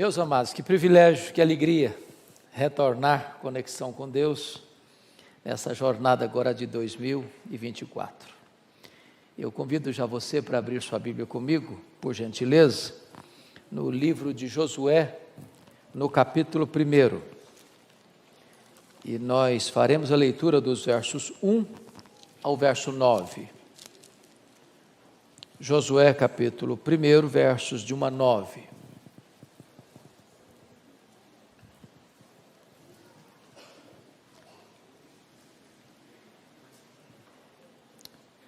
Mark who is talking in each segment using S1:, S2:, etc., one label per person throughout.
S1: Meus amados, que privilégio, que alegria retornar à conexão com Deus nessa jornada agora de 2024. Eu convido já você para abrir sua Bíblia comigo, por gentileza, no livro de Josué, no capítulo 1. E nós faremos a leitura dos versos 1 ao verso 9. Josué capítulo 1, versos de 1 a 9.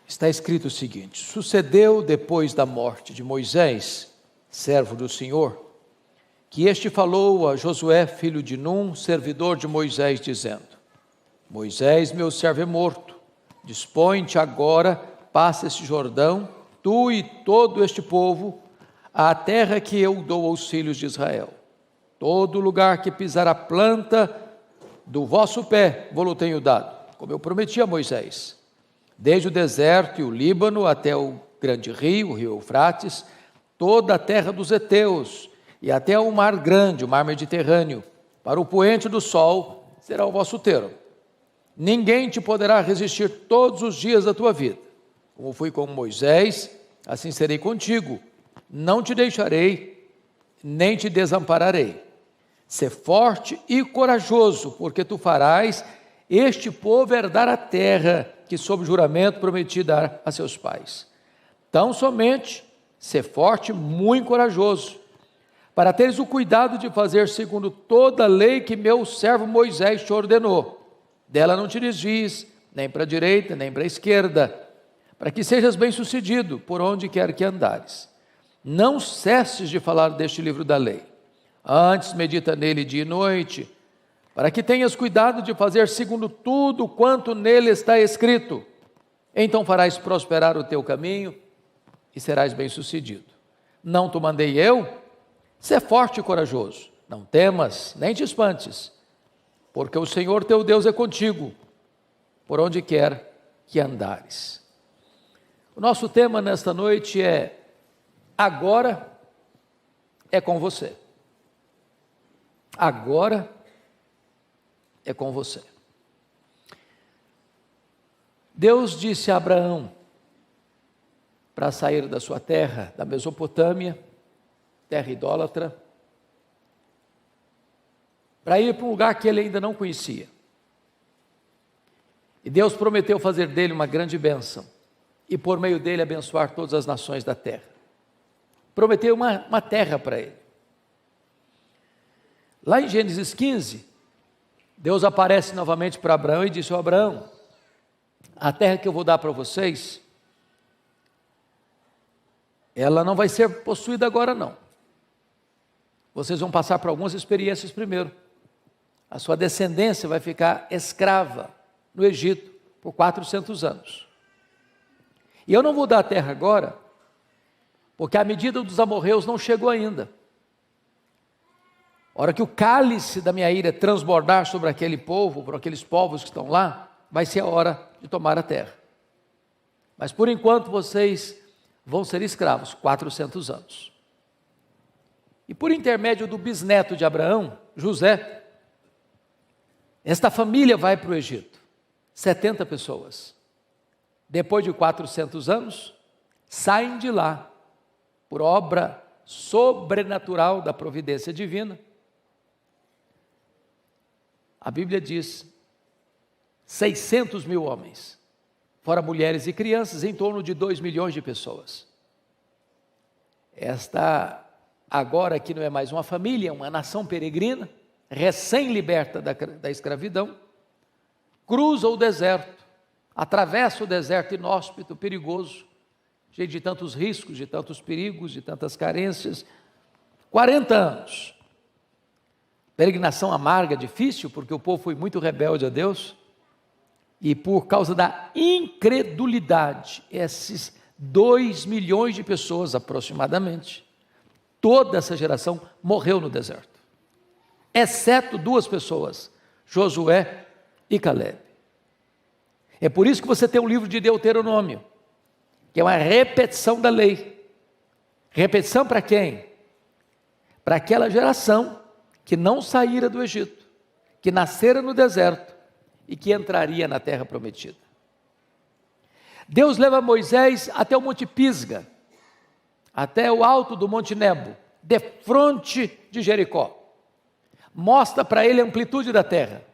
S1: Está escrito o seguinte: sucedeu depois da morte de Moisés, servo do Senhor, que este falou a Josué, filho de Num, servidor de Moisés, dizendo: Moisés, meu servo, é morto. Dispõe-te agora, passa este Jordão, tu e todo este povo, à terra que eu dou aos filhos de Israel. Todo lugar que pisar a planta do vosso pé, vou-lo tenho dado, como eu prometi a Moisés. Desde o deserto e o Líbano até o grande rio, o rio Eufrates, toda a terra dos heteus, e até o mar grande, o mar Mediterrâneo, para o poente do sol, será o vosso termo. Ninguém te poderá resistir todos os dias da tua vida. Como fui com Moisés, assim serei contigo. Não te deixarei, nem te desampararei. Sê forte e corajoso, porque tu farás este povo herdar a terra que sob juramento prometi dar a seus pais. Tão somente sê forte e muito corajoso, para teres o cuidado de fazer segundo toda a lei que meu servo Moisés te ordenou. Dela não te desvies, nem para a direita, nem para a esquerda, para que sejas bem-sucedido por onde quer que andares. Não cesses de falar deste livro da lei. Antes medita nele dia e noite, para que tenhas cuidado de fazer segundo tudo quanto nele está escrito. Então farás prosperar o teu caminho e serás bem-sucedido. Não te mandei eu? Sê forte e corajoso. Não temas, nem te espantes, porque o Senhor teu Deus é contigo, por onde quer que andares. O nosso tema nesta noite é: agora é com você. Agora é com você. Deus disse a Abraão para sair da sua terra, da Mesopotâmia, terra idólatra, para ir para um lugar que ele ainda não conhecia. E Deus prometeu fazer dele uma grande bênção, e por meio dele abençoar todas as nações da terra. Prometeu uma terra para ele. Lá em Gênesis 15, Deus aparece novamente para Abraão e disse: Abraão, a terra que eu vou dar para vocês, ela não vai ser possuída agora não. Vocês vão passar por algumas experiências primeiro. A sua descendência vai ficar escrava no Egito por 400 anos. E eu não vou dar a terra agora, porque a medida dos amorreus não chegou ainda. A hora que o cálice da minha ira transbordar sobre aquele povo, por aqueles povos que estão lá, vai ser a hora de tomar a terra. Mas por enquanto vocês vão ser escravos, 400 anos. E por intermédio do bisneto de Abraão, José, esta família vai para o Egito, 70 pessoas. Depois de 400 anos, saem de lá, por obra sobrenatural da providência divina. A Bíblia diz 600 mil homens, fora mulheres e crianças, em torno de 2 milhões de pessoas. Esta agora aqui não é mais uma família, é uma nação peregrina, recém-liberta da escravidão, cruza o deserto, atravessa o deserto inóspito, perigoso, cheio de tantos riscos, de tantos perigos, de tantas carências, 40 anos. Peregrinação amarga, difícil, porque o povo foi muito rebelde a Deus, e por causa da incredulidade, esses 2 milhões de pessoas aproximadamente, toda essa geração morreu no deserto, exceto 2 pessoas, Josué e Caleb. É por isso que você tem um livro de Deuteronômio, que é uma repetição da lei. Repetição para quem? para aquela geração que não saíra do Egito, que nascera no deserto e que entraria na terra prometida. Deus leva Moisés até o Monte Pisga, até o alto do Monte Nebo, defronte de Jericó. Mostra para ele a amplitude da terra.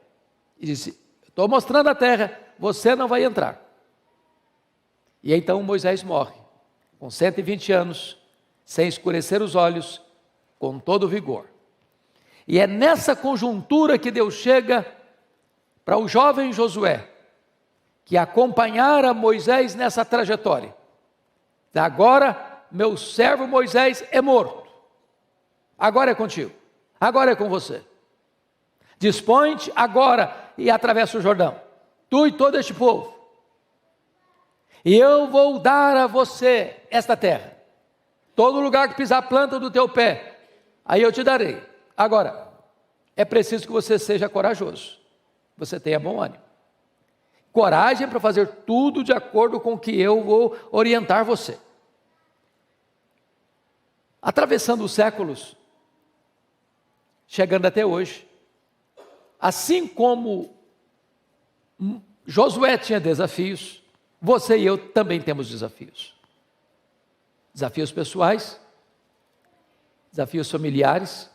S1: E disse: estou mostrando a terra, você não vai entrar. E então Moisés morre, com 120 anos, sem escurecer os olhos, com todo vigor. E é nessa conjuntura que Deus chega para o jovem Josué, que acompanhara Moisés nessa trajetória. Agora, meu servo Moisés é morto. Agora é contigo. Agora é com você. Dispõe-te agora e atravessa o Jordão. Tu e todo este povo. E eu vou dar a você esta terra. Todo lugar que pisar a planta do teu pé, aí eu te darei. Agora, é preciso que você seja corajoso. Você tenha bom ânimo. Coragem para fazer tudo de acordo com o que eu vou orientar você. Atravessando os séculos, chegando até hoje, assim como Josué tinha desafios, você e eu também temos desafios. Desafios pessoais, desafios familiares,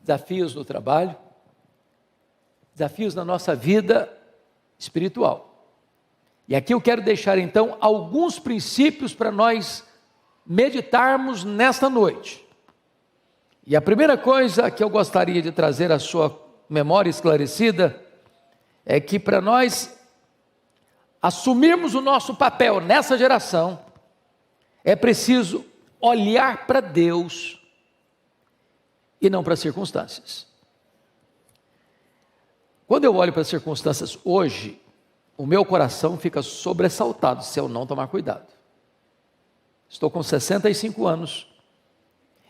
S1: desafios no trabalho, desafios na nossa vida espiritual. E aqui eu quero deixar então alguns princípios para nós meditarmos nesta noite. E a primeira coisa que eu gostaria de trazer à sua memória esclarecida é que para nós assumirmos o nosso papel nessa geração, é preciso olhar para Deus e não para as circunstâncias. Quando eu olho para as circunstâncias hoje, o meu coração fica sobressaltado se eu não tomar cuidado. Estou com 65 anos,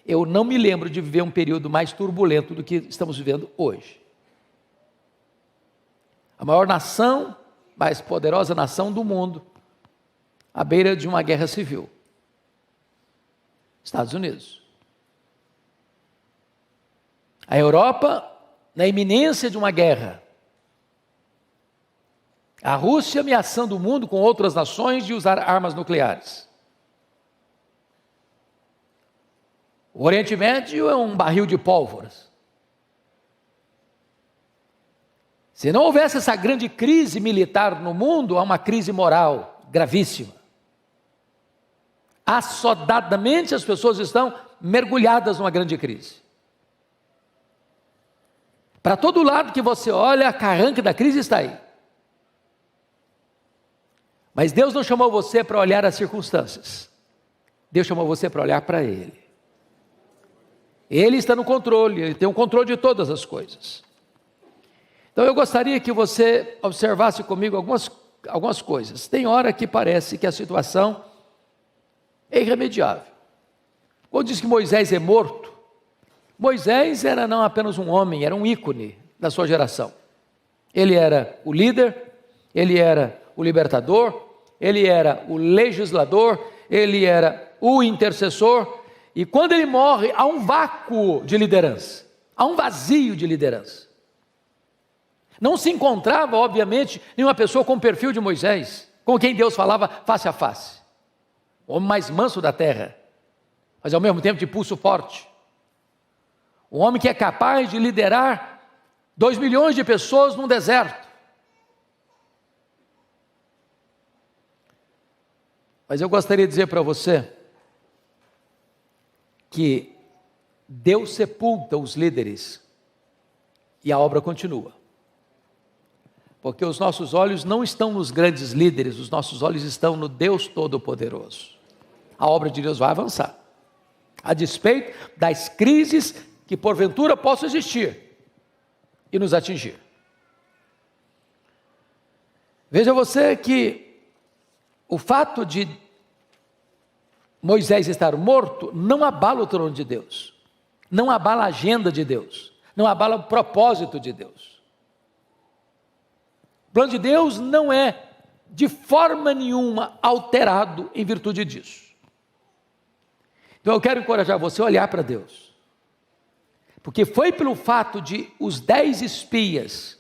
S1: eu não me lembro de viver um período mais turbulento do que estamos vivendo hoje. A maior nação, mais poderosa nação do mundo, à beira de uma guerra civil. Estados Unidos. A Europa, na iminência de uma guerra. A Rússia ameaçando o mundo com outras nações de usar armas nucleares. O Oriente Médio é um barril de pólvoras. Se não houvesse essa grande crise militar no mundo, há uma crise moral gravíssima. Assodadamente as pessoas estão mergulhadas numa grande crise. Para todo lado que você olha, a carranca da crise está aí. Mas Deus não chamou você para olhar as circunstâncias. Deus chamou você para olhar para Ele. Ele está no controle, Ele tem o controle de todas as coisas. Então eu gostaria que você observasse comigo algumas coisas. Tem hora que parece que a situação é irremediável. Quando diz que Moisés é morto, Moisés era não apenas um homem, era um ícone da sua geração. Ele era o líder, ele era o libertador, ele era o legislador, ele era o intercessor, e quando ele morre, há um vácuo de liderança, há um vazio de liderança. Não se encontrava, obviamente, nenhuma pessoa com o perfil de Moisés, com quem Deus falava face a face. O homem mais manso da terra, mas ao mesmo tempo de pulso forte. Um homem que é capaz de liderar 2 milhões de pessoas num deserto. Mas eu gostaria de dizer para você que Deus sepulta os líderes e a obra continua. Porque os nossos olhos não estão nos grandes líderes, os nossos olhos estão no Deus Todo-Poderoso. A obra de Deus vai avançar, a despeito das crises que porventura possam existir e nos atingir. Veja você que o fato de Moisés estar morto não abala o trono de Deus, não abala a agenda de Deus, não abala o propósito de Deus. O plano de Deus não é de forma nenhuma alterado em virtude disso. Então eu quero encorajar você a olhar para Deus. Porque foi pelo fato de os 10 espias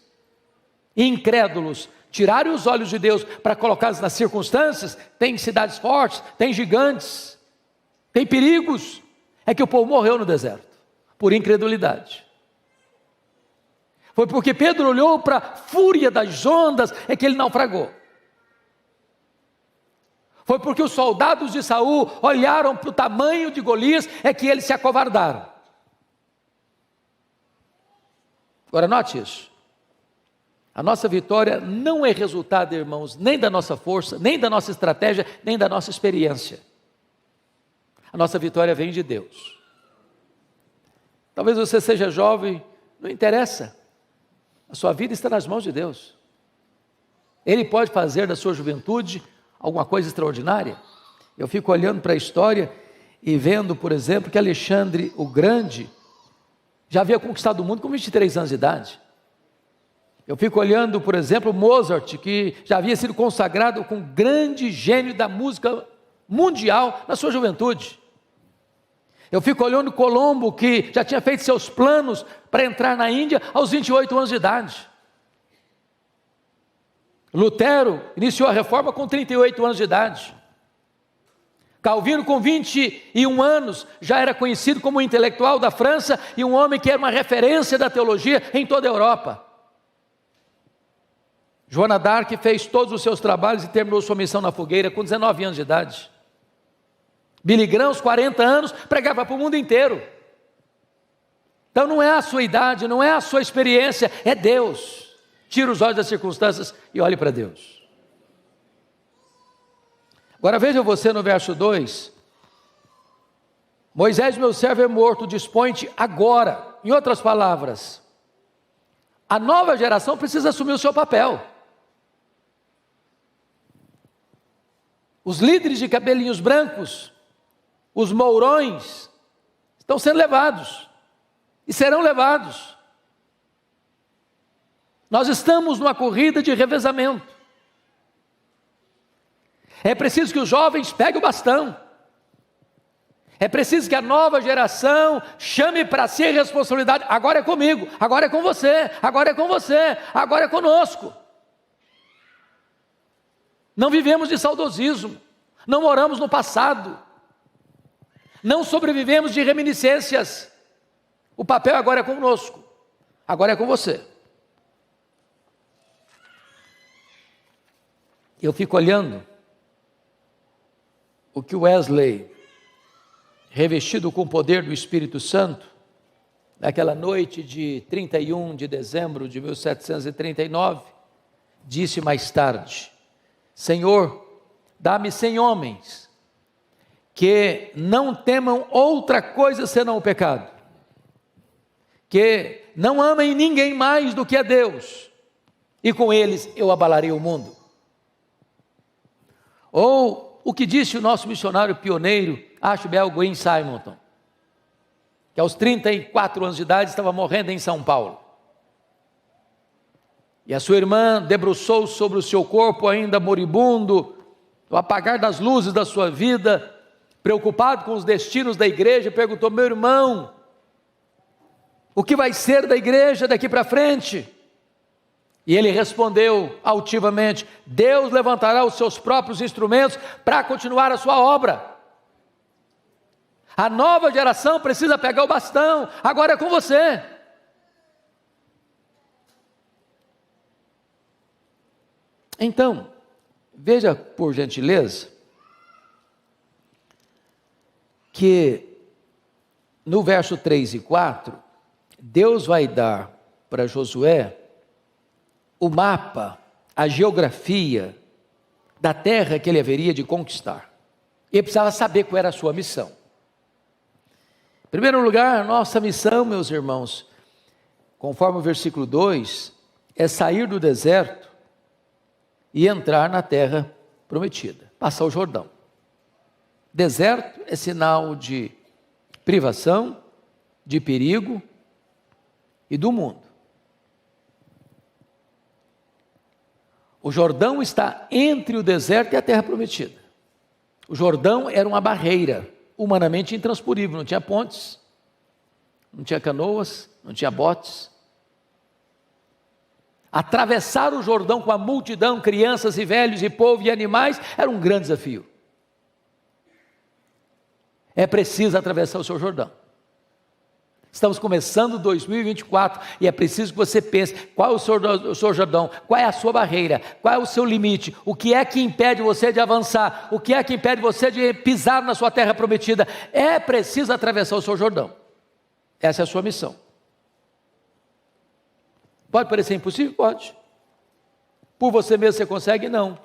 S1: incrédulos tirarem os olhos de Deus para colocá-los nas circunstâncias, tem cidades fortes, tem gigantes, tem perigos, é que o povo morreu no deserto, por incredulidade. Foi porque Pedro olhou para a fúria das ondas, é que ele naufragou. Foi porque os soldados de Saul olharam para o tamanho de Golias, é que eles se acovardaram. Agora note isso. A nossa vitória não é resultado, irmãos, nem da nossa força, nem da nossa estratégia, nem da nossa experiência. A nossa vitória vem de Deus. Talvez você seja jovem, não interessa. A sua vida está nas mãos de Deus. Ele pode fazer da sua juventude alguma coisa extraordinária. Eu fico olhando para a história e vendo, por exemplo, que Alexandre o Grande já havia conquistado o mundo com 23 anos de idade. Eu fico olhando, por exemplo, Mozart, que já havia sido consagrado com grande gênio da música mundial na sua juventude. Eu fico olhando Colombo, que já tinha feito seus planos para entrar na Índia aos 28 anos de idade. Lutero iniciou a reforma com 38 anos de idade. Calvino, com 21 anos, já era conhecido como um intelectual da França e um homem que era uma referência da teologia em toda a Europa. Joana d'Arc fez todos os seus trabalhos e terminou sua missão na fogueira com 19 anos de idade. Billy Graham, aos 40 anos, pregava para o mundo inteiro. Então não é a sua idade, não é a sua experiência, é Deus. Tira os olhos das circunstâncias e olhe para Deus. Agora veja você no verso 2. Moisés, meu servo, é morto, dispõe-te agora. Em outras palavras, a nova geração precisa assumir o seu papel. Os líderes de cabelinhos brancos, os mourões, estão sendo levados e serão levados. Nós estamos numa corrida de revezamento. É preciso que os jovens peguem o bastão. É preciso que a nova geração chame para si a responsabilidade. Agora é comigo, agora é com você, agora é com você, agora é conosco. Não vivemos de saudosismo, não moramos no passado, não sobrevivemos de reminiscências. O papel agora é conosco, agora é com você. Eu fico olhando o que Wesley, revestido com o poder do Espírito Santo, naquela noite de 31 de dezembro de 1739, disse mais tarde: Senhor, dá-me 100 homens que não temam outra coisa senão o pecado, que não amem ninguém mais do que a Deus, e com eles eu abalarei o mundo. Ou o que disse o nosso missionário pioneiro, Ashbel Green Simonton, que aos 34 anos de idade estava morrendo em São Paulo. E a sua irmã debruçou sobre o seu corpo ainda moribundo, no apagar das luzes da sua vida, preocupado com os destinos da igreja, perguntou: meu irmão, o que vai ser da igreja daqui para frente? E ele respondeu altivamente: Deus levantará os seus próprios instrumentos para continuar a sua obra. A nova geração precisa pegar o bastão, agora é com você. Então, veja por gentileza, que no verso 3 e 4, Deus vai dar para Josué o mapa, a geografia da terra que ele haveria de conquistar. Ele precisava saber qual era a sua missão. Em primeiro lugar, nossa missão, meus irmãos, conforme o versículo 2, é sair do deserto e entrar na terra prometida, passar o Jordão. Deserto é sinal de privação, de perigo e do mundo. O Jordão está entre o deserto e a terra prometida. O Jordão era uma barreira humanamente intransponível, não tinha pontes, não tinha canoas, não tinha botes. Atravessar o Jordão com a multidão, crianças e velhos e povo e animais, era um grande desafio. É preciso atravessar o seu Jordão. Estamos começando 2024 e é preciso que você pense qual é o seu Jordão, qual é a sua barreira, qual é o seu limite, o que é que impede você de avançar, o que é que impede você de pisar na sua terra prometida. É preciso atravessar o seu Jordão. Essa é a sua missão. Pode parecer impossível? Pode. Por você mesmo você consegue? Não.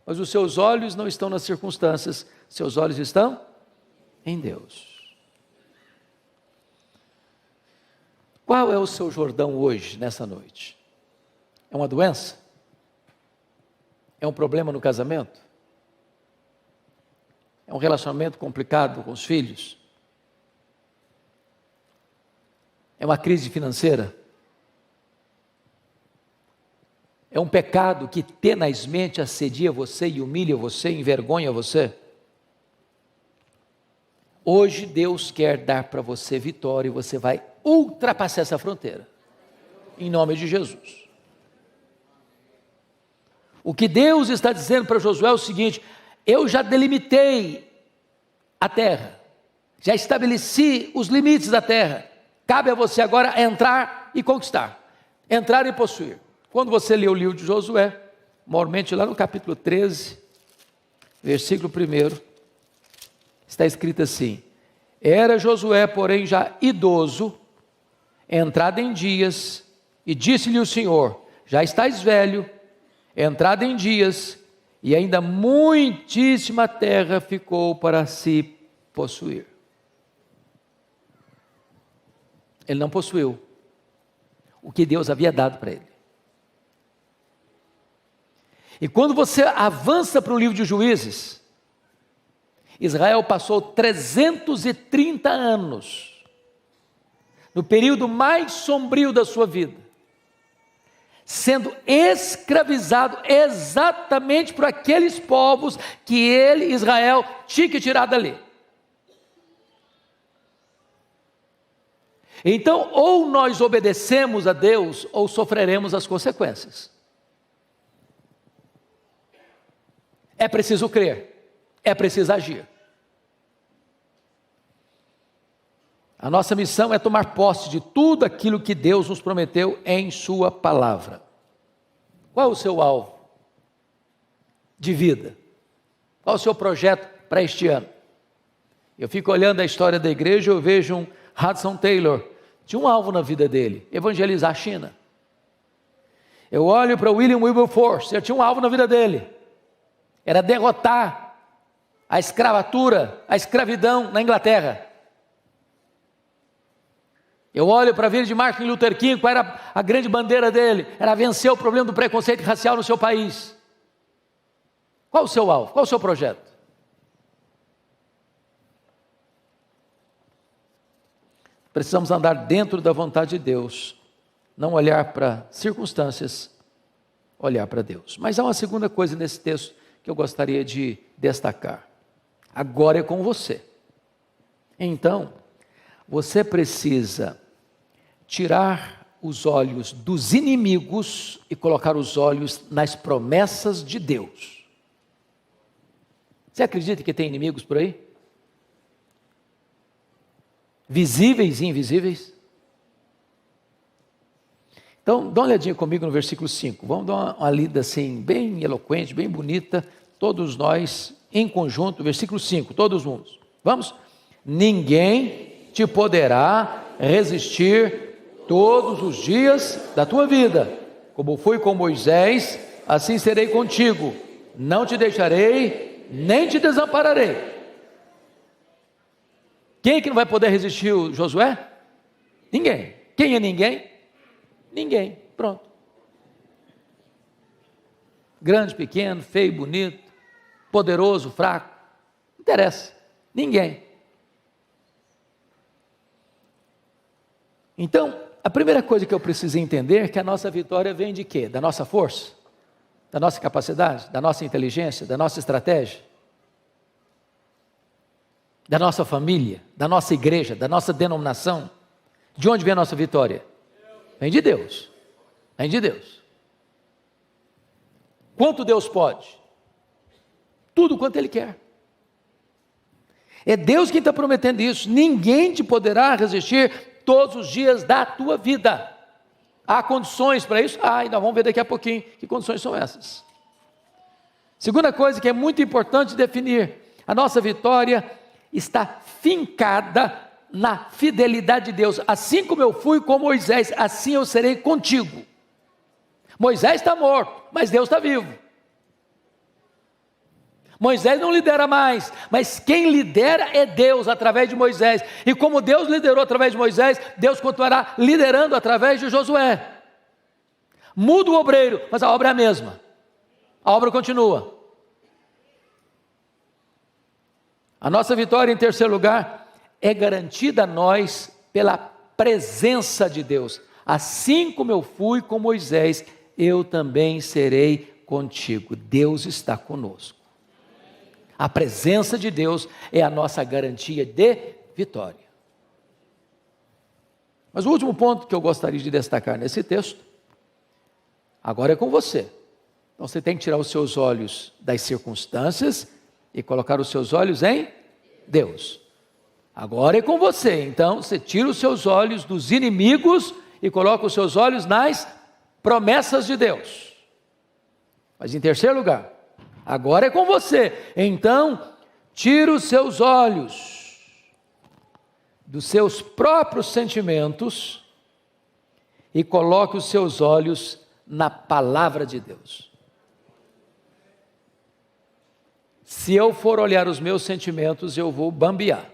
S1: Mas os seus olhos não estão nas circunstâncias, seus olhos estão em Deus. Qual é o seu Jordão hoje, nessa noite? É uma doença? É um problema no casamento? É um relacionamento complicado com os filhos? É uma crise financeira? É um pecado que tenazmente assedia você e humilha você, envergonha você? Hoje Deus quer dar para você vitória e você vai ultrapassar essa fronteira, em nome de Jesus. O que Deus está dizendo para Josué é o seguinte: eu já delimitei a terra, já estabeleci os limites da terra, cabe a você agora entrar e conquistar, entrar e possuir. Quando você lê o livro de Josué, maiormente lá no capítulo 13, versículo 1, está escrito assim: era Josué, porém, já idoso, entrado em dias, e disse-lhe o Senhor: já estás velho, entrado em dias, e ainda muitíssima terra ficou para se possuir. Ele não possuiu o que Deus havia dado para ele. E quando você avança para o livro de Juízes, Israel passou 330 anos, no período mais sombrio da sua vida, sendo escravizado exatamente por aqueles povos que ele, Israel, tinha que tirar dali. Então, ou nós obedecemos a Deus, ou sofreremos as consequências. É preciso crer, é preciso agir. A nossa missão é tomar posse de tudo aquilo que Deus nos prometeu em sua palavra. Qual é o seu alvo de vida? Qual é o seu projeto para este ano? Eu fico olhando a história da igreja, eu vejo um Hudson Taylor, tinha um alvo na vida dele: evangelizar a China. Eu olho para William Wilberforce, ele tinha um alvo na vida dele: era derrotar a escravatura, a escravidão na Inglaterra. Eu olho para a vida de Martin Luther King, qual era a grande bandeira dele? Era vencer o problema do preconceito racial no seu país. Qual o seu alvo? Qual o seu projeto? Precisamos andar dentro da vontade de Deus, não olhar para circunstâncias, olhar para Deus. Mas há uma segunda coisa nesse texto que eu gostaria de destacar. Agora é com você. Então, você precisa tirar os olhos dos inimigos e colocar os olhos nas promessas de Deus. Você acredita que tem inimigos por aí? Visíveis e invisíveis? Então, dá uma olhadinha comigo no versículo 5. Vamos dar uma lida assim, bem eloquente, bem bonita, todos nós em conjunto. Versículo 5, todos juntos. Vamos? Ninguém te poderá resistir todos os dias da tua vida. Como fui com Moisés, assim serei contigo. Não te deixarei, nem te desampararei. Quem é que não vai poder resistir o Josué? Ninguém. Quem é ninguém? Ninguém. Pronto. Grande, pequeno, feio, bonito, poderoso, fraco, não interessa. Ninguém. Então, a primeira coisa que eu preciso entender é que a nossa vitória vem de quê? Da nossa força? Da nossa capacidade? Da nossa inteligência? Da nossa estratégia? da nossa família, da nossa igreja, da nossa denominação? De onde vem a nossa vitória? Vem de Deus. Vem de Deus. Quanto Deus pode? Tudo quanto Ele quer. É Deus quem está prometendo isso. Ninguém te poderá resistir todos os dias da tua vida. Há condições para isso? Ainda vamos ver daqui a pouquinho que condições são essas. Segunda coisa que é muito importante definir: a nossa vitória está fincada na fidelidade de Deus. Assim como eu fui com Moisés, assim eu serei contigo. Moisés está morto, mas Deus está vivo. Moisés não lidera mais, mas quem lidera é Deus através de Moisés. E como Deus liderou através de Moisés, Deus continuará liderando através de Josué. Muda o obreiro, mas a obra é a mesma. A obra continua. A nossa vitória, em terceiro lugar, é garantida a nós pela presença de Deus. Assim como eu fui com Moisés, eu também serei contigo. Deus está conosco. A presença de Deus é a nossa garantia de vitória. Mas o último ponto que eu gostaria de destacar nesse texto, agora é com você. Então você tem que tirar os seus olhos das circunstâncias e colocar os seus olhos em Deus. Agora é com você. Então você tira os seus olhos dos inimigos e coloca os seus olhos nas promessas de Deus. Mas em terceiro lugar, agora é com você. Então, tira os seus olhos dos seus próprios sentimentos e coloque os seus olhos na palavra de Deus. Se eu for olhar os meus sentimentos, eu vou bambear,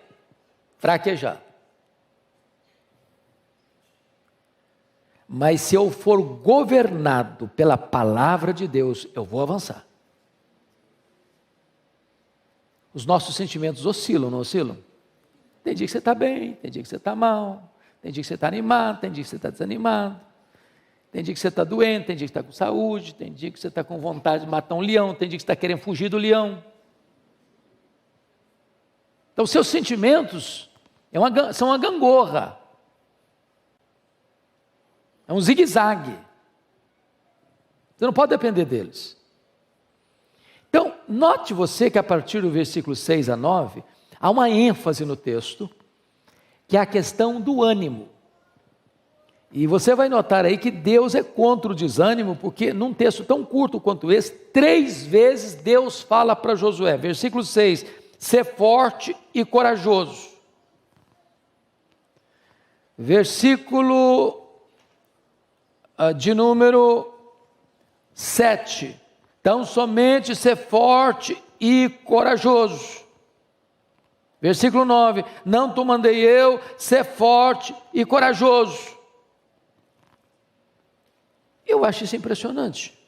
S1: fraquejar. Mas se eu for governado pela palavra de Deus, eu vou avançar. Os nossos sentimentos oscilam, não oscilam? Tem dia que você está bem, tem dia que você está mal, tem dia que você está animado, tem dia que você está desanimado, tem dia que você está doente, tem dia que está com saúde, tem dia que você está com vontade de matar um leão, tem dia que você está querendo fugir do leão. Então, seus sentimentos são uma gangorra, é um zigue-zague. Você não pode depender deles. Então, note você que a partir do versículo 6 a 9, há uma ênfase no texto, que é a questão do ânimo. E você vai notar aí que Deus é contra o desânimo, porque num texto tão curto quanto esse, 3 vezes Deus fala para Josué. Versículo 6, ser forte e corajoso. Versículo de número 7, então somente ser forte e corajoso. Versículo 9, não te mandei eu ser forte e corajoso. Eu acho isso impressionante,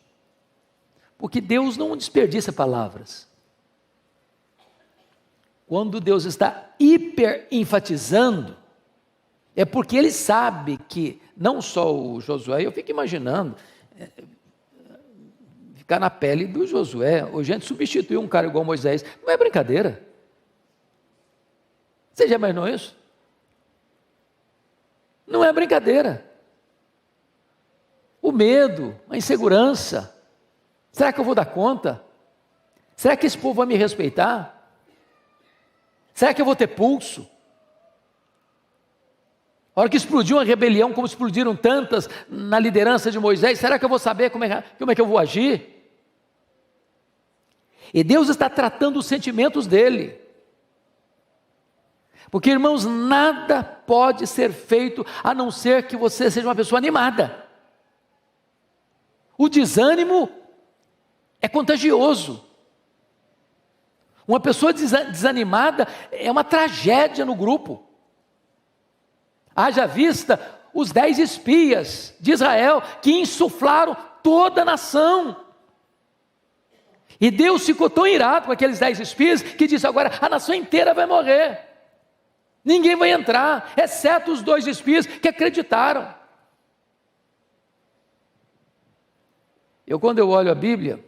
S1: porque Deus não desperdiça palavras. Quando Deus está hiper enfatizando, é porque Ele sabe que, não só o Josué, eu fico imaginando, ficar na pele do Josué, ou gente substituir um cara igual Moisés, não é brincadeira. Você já imaginou isso? Não é brincadeira. O medo, a insegurança, será que eu vou dar conta? Será que esse povo vai me respeitar? Será que eu vou ter pulso? A hora que explodiu uma rebelião, como explodiram tantas na liderança de Moisés, será que eu vou saber como é que eu vou agir? E Deus está tratando os sentimentos dele. Porque, irmãos, nada pode ser feito a não ser que você seja uma pessoa animada. O desânimo é contagioso. Uma pessoa desanimada é uma tragédia no grupo. Haja vista os 10 espias de Israel que insuflaram toda a nação. E Deus ficou tão irado com aqueles 10 espias que disse: agora a nação inteira vai morrer. Ninguém vai entrar, exceto os 2 espias que acreditaram. Quando eu olho a Bíblia,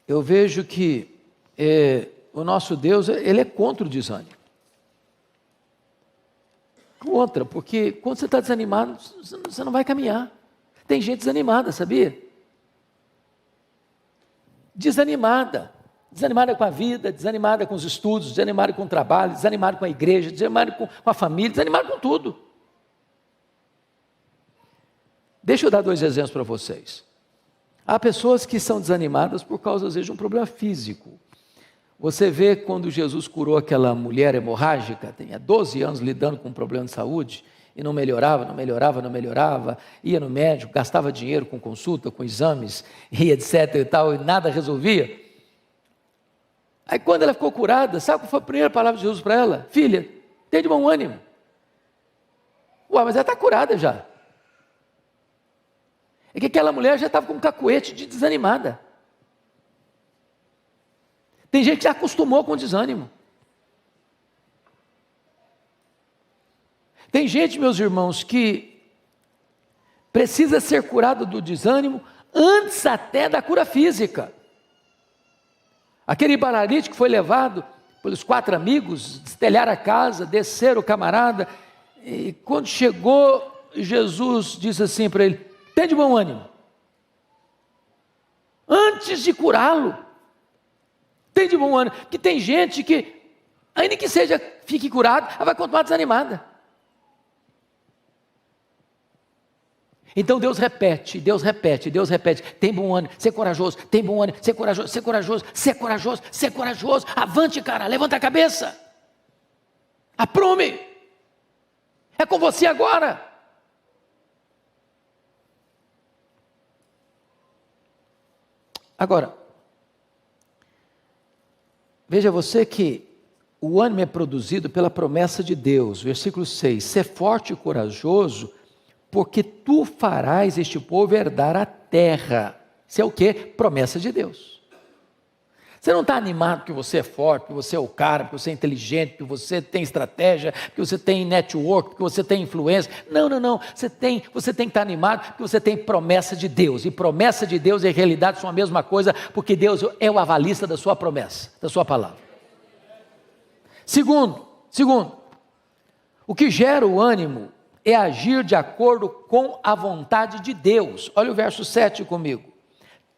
S1: eu vejo que o nosso Deus, ele é contra o desânimo. Contra, porque quando você está desanimado, você não vai caminhar. Tem gente desanimada, sabia? Desanimada com a vida, desanimada com os estudos, desanimada com o trabalho, desanimada com a igreja, desanimada com a família, desanimada com tudo. Deixa eu dar 2 exemplos para vocês. Há pessoas que são desanimadas por causa, às vezes, de um problema físico. Você vê quando Jesus curou aquela mulher hemorrágica, tinha 12 anos lidando com um problema de saúde, e não melhorava, ia no médico, gastava dinheiro com consulta, com exames, e etc e tal, e nada resolvia. Aí quando ela ficou curada, sabe qual foi a primeira palavra de Jesus para ela? Filha, tem de bom ânimo. Ué, mas ela está curada já. É que aquela mulher já estava com um cacuete de desanimada. Tem gente que já acostumou com o desânimo. Tem gente, meus irmãos, que precisa ser curado do desânimo antes até da cura física. Aquele paralítico foi levado pelos 4 amigos, destelharam a casa, desceram o camarada, e quando chegou, Jesus disse assim para ele: tem de bom ânimo. Antes de curá-lo, tem de bom ânimo. Porque tem gente que, ainda que fique curado, ela vai continuar desanimada. Então Deus repete, tem bom ânimo, ser corajoso, tem bom ânimo, ser corajoso, avante, cara, levanta a cabeça, aprume, é com você agora. Agora, veja você que o ânimo é produzido pela promessa de Deus, versículo 6, ser forte e corajoso, porque tu farás este povo herdar a terra. Isso é o quê? Promessa de Deus. Você não está animado porque você é forte, porque você é o cara, porque você é inteligente, porque você tem estratégia, porque você tem network, porque você tem influência. Não. Você tem que estar animado porque você tem promessa de Deus. E promessa de Deus e realidade são a mesma coisa, porque Deus é o avalista da sua promessa, da sua palavra. Segundo, o que gera o ânimo é agir de acordo com a vontade de Deus. Olha o verso 7 comigo.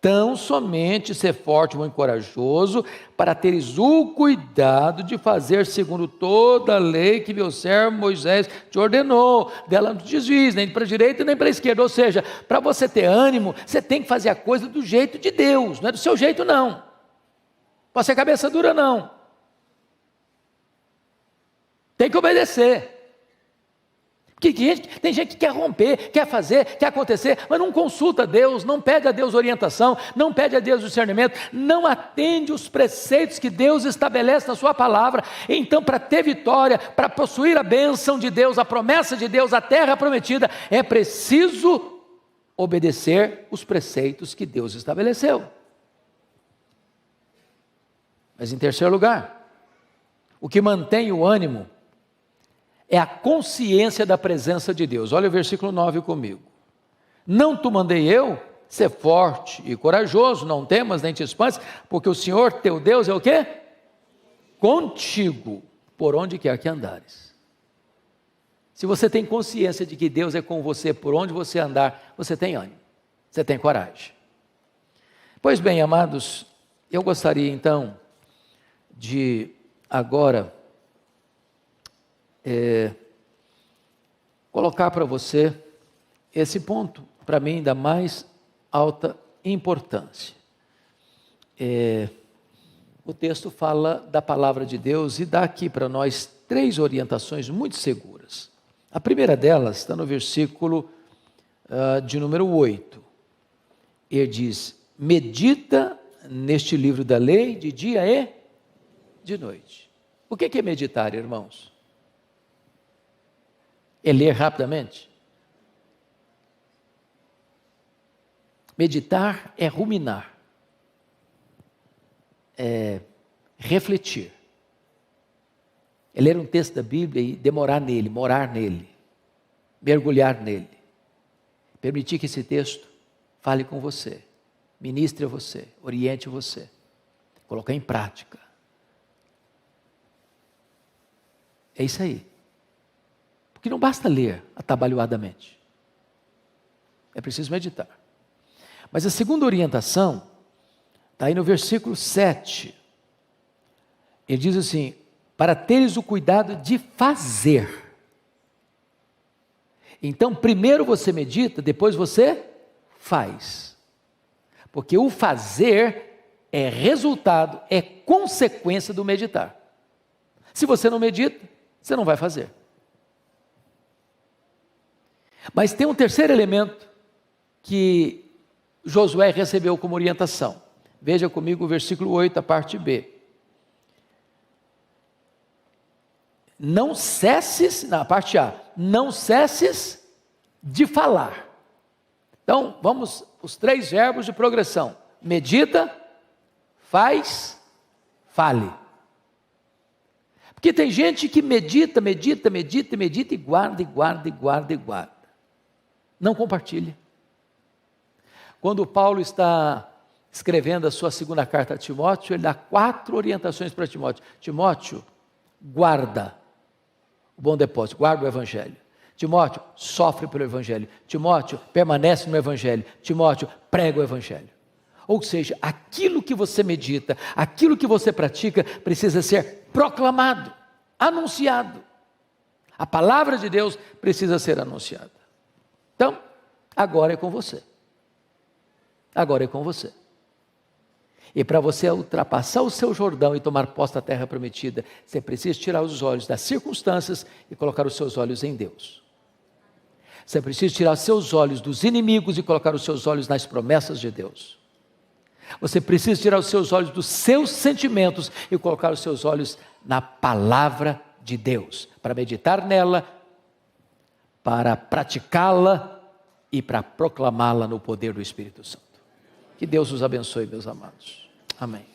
S1: Tão somente ser forte e corajoso, para teres o cuidado de fazer segundo toda a lei que meu servo Moisés te ordenou. Dela não te desvies, nem para a direita nem para a esquerda. Ou seja, para você ter ânimo, você tem que fazer a coisa do jeito de Deus, não é do seu jeito não. Pode ser cabeça dura não. Tem que obedecer. Tem gente que quer romper, quer fazer, quer acontecer, mas não consulta Deus, não pede a Deus orientação, não pede a Deus discernimento, não atende os preceitos que Deus estabelece na sua palavra. Então, para ter vitória, para possuir a bênção de Deus, a promessa de Deus, a terra prometida, é preciso obedecer os preceitos que Deus estabeleceu. Mas em terceiro lugar, o que mantém o ânimo é a consciência da presença de Deus. Olha o versículo 9 comigo. Não te mandei eu, ser forte e corajoso, não temas nem te espantes, porque o Senhor teu Deus é o quê? Contigo, por onde quer que andares. Se você tem consciência de que Deus é com você, por onde você andar, você tem ânimo, você tem coragem. Pois bem, amados, eu gostaria então de agora colocar para você esse ponto, para mim, da mais alta importância. O texto fala da palavra de Deus e dá aqui para nós 3 orientações muito seguras. A primeira delas está no versículo de número 8. Ele diz: medita neste livro da lei de dia e de noite. O que é meditar, irmãos? É ler rapidamente? Meditar é ruminar, é refletir, é ler um texto da Bíblia e demorar nele, morar nele, mergulhar nele, permitir que esse texto fale com você, ministre a você, oriente você, colocar em prática. É isso aí. Porque não basta ler atabalhoadamente. É preciso meditar. Mas a segunda orientação está aí no versículo 7. Ele diz assim: para teres o cuidado de fazer. Então, primeiro você medita, depois você faz. Porque o fazer é resultado, é consequência do meditar. Se você não medita, você não vai fazer. Mas tem um terceiro elemento que Josué recebeu como orientação. Veja comigo o versículo 8, a parte B. Não cesses, na parte A, não cesses de falar. Então, vamos, os 3 verbos de progressão: medita, faz, fale. Porque tem gente que medita e guarda. Não compartilha. Quando Paulo está escrevendo a sua segunda carta a Timóteo, ele dá 4 orientações para Timóteo. Timóteo, guarda o bom depósito, guarda o evangelho. Timóteo, sofre pelo evangelho. Timóteo, permanece no evangelho. Timóteo, prega o evangelho. Ou seja, aquilo que você medita, aquilo que você pratica, precisa ser proclamado, anunciado. A palavra de Deus precisa ser anunciada. Então, agora é com você. Agora é com você. E para você ultrapassar o seu Jordão e tomar posse da terra prometida, você precisa tirar os olhos das circunstâncias e colocar os seus olhos em Deus. Você precisa tirar os seus olhos dos inimigos e colocar os seus olhos nas promessas de Deus. Você precisa tirar os seus olhos dos seus sentimentos e colocar os seus olhos na palavra de Deus, para meditar nela, para praticá-la e para proclamá-la no poder do Espírito Santo. Que Deus os abençoe, meus amados. Amém.